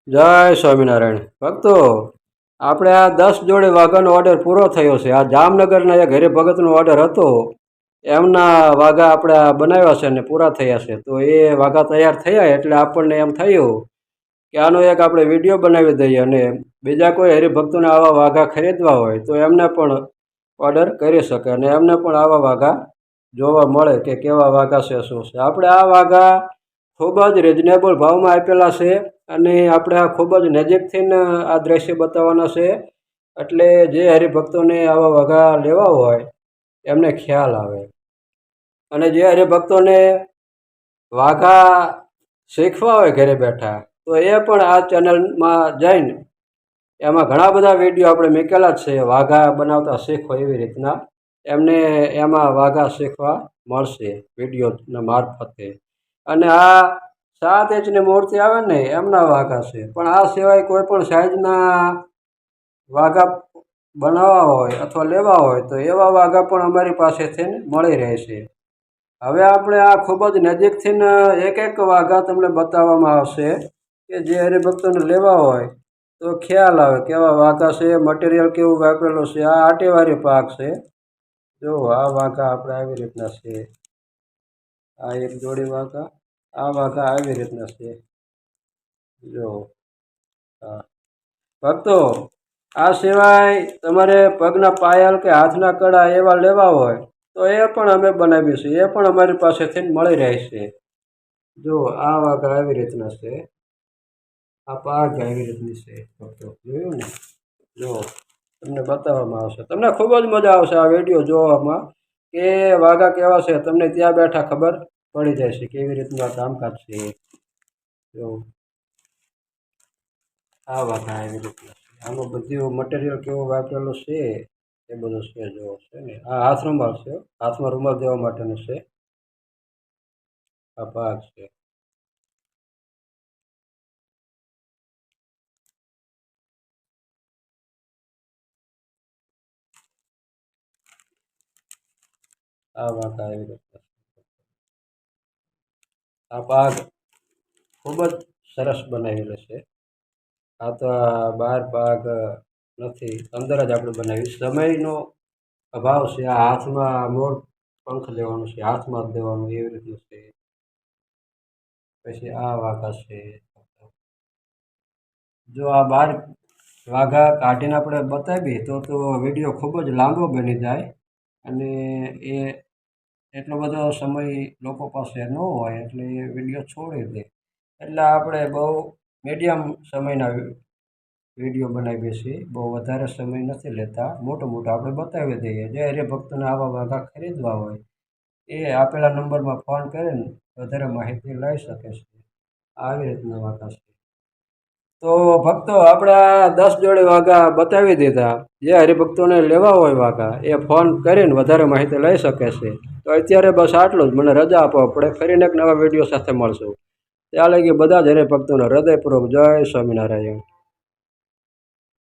જય સ્વામિનારાયણ ભક્તો, આપણે આ 10 જોડી વાઘાનો ઓર્ડર પૂરો થયો છે. આ જામનગરના એક હરિભગતનો ઓર્ડર હતો, એમના વાઘા આપણે બનાવ્યા છે અને પૂરા થયા છે. તો એ વાઘા તૈયાર થયા એટલે આપણને એમ થયું કે આનો એક આપણે વિડીયો બનાવી દઈએ અને બીજા કોઈ હરિભક્તોને આવા વાઘા ખરીદવા હોય તો એમને પણ ઓર્ડર કરી શકે અને એમને પણ આવા વાઘા જોવા મળે કે કેવા વાઘા છે, શું છે. આપણે આ વાઘા ખૂબ જ રિઝનેબલ ભાવમાં આપેલા છે અને આપણે આ ખૂબ જ નજીકથી આ દ્રશ્ય બતાવવાના છે, એટલે જે હરિભક્તોને આવા વાઘા લેવા હોય એમને ખ્યાલ આવે. અને જે હરિભક્તોને વાઘા શીખવા હોય ઘરે બેઠા તો એ પણ આ ચેનલમાં જઈને એમાં ઘણા બધા વિડીયો આપણે મૂકેલા જ છે, વાઘા બનાવતા શીખો એવી રીતના એમને એમાં વાઘા શીખવા મળશે વિડીયોના મારફતે. અને આ 7 ઇંચની મૂર્તિ આવે ને એમના વાઘા છે, પણ આ સિવાય કોઈ પણ સાઈઝના વાઘા બનાવવા હોય અથવા લેવા હોય તો એવા વાઘા પણ અમારી પાસેથી મળી રહેશે. હવે આપણે આ ખૂબ જ નજીકથી એક વાઘા તમને બતાવવામાં આવશે કે જે હરિભક્તોને લેવા હોય તો ખ્યાલ આવે કેવા વાઘા છે, મટીરિયલ કેવું વાપરેલું છે. આ આટેવાળી પાક છે. જો આ વાઘા આપણે આવી રીતના છે, આ એક જોડી વાઘા, આ વાઘા આવી રીતના છે. જો હા ભક્તો, આ સિવાય તમારે પગના પાયલ કે હાથના કડા એવા લેવા હોય તો એ પણ અમે બનાવીશું, એ પણ અમારી પાસેથી મળી રહેશે. જો આ વાઘા આવી રીતના છે, આ પાક આવી રીતની છે. ભક્તો જોયું ને, જો તમને બતાવવામાં આવશે, તમને ખૂબ જ મજા આવશે આ વિડીયો જોવામાં કે વાઘા કેવા છે. તમને ત્યાં બેઠા ખબર પડી જાય છે કેવી રીતનું આ કામકાજ છે. જો આ વાઘા આવી રીતના છે, આમાં બધું મટીરિયલ કેવું વાપરેલું છે એ બધું છે. જો છે ને, આ હાથ રૂમાલ છે, હાથમાં રૂમાલ દેવા માટેનું છે. આ ભાગ છે. આ વાઘા આવી રીતના આ ભાગ ખૂબ જ સરસ બનાવેલો છે. આ તો બહાર ભાગ નથી, અંદર જ આપણે બનાવી. સમયનો અભાવ છે. આ હાથમાં મોર પંખ લેવાનું છે, હાથમાં જ દેવાનું એવી રીતનું છે. પછી આ વાઘા છે. જો આ બાર વાઘા કાઢીને આપણે બતાવીએ તો વિડીયો ખૂબ જ લાંબો બની જાય અને એ એટલો બધો સમય લોકો પાસે ન હોય એટલે એ વિડીયો છોડી દે. એટલે આપણે બહુ મીડિયમ સમયના વિડીયો બનાવીએ છીએ, બહુ વધારે સમય નથી લેતા, મોટું મોટું આપણે બતાવી દઈએ. જે હરિભક્તોને આવા વાઘા ખરીદવા હોય એ આપેલા નંબરમાં ફોન કરીને વધારે માહિતી લઈ શકે છે. આવી રીતના વાઘા છે. તો ભક્તો, આપણે આ 10 જોડી વાઘા બતાવી દીધા. જે હરિભક્તોને લેવા હોય વાઘા એ ફોન કરીને વધારે માહિતી લઈ શકે છે. તો અત્યારે બસ આટલું જ. મને રજા આપો, આપણે ફરીને એક નવા વિડીયો સાથે મળશું. ત્યાં લગી બધા જ હરિભક્તોને હૃદયપૂર્વક જય સ્વામિનારાયણ.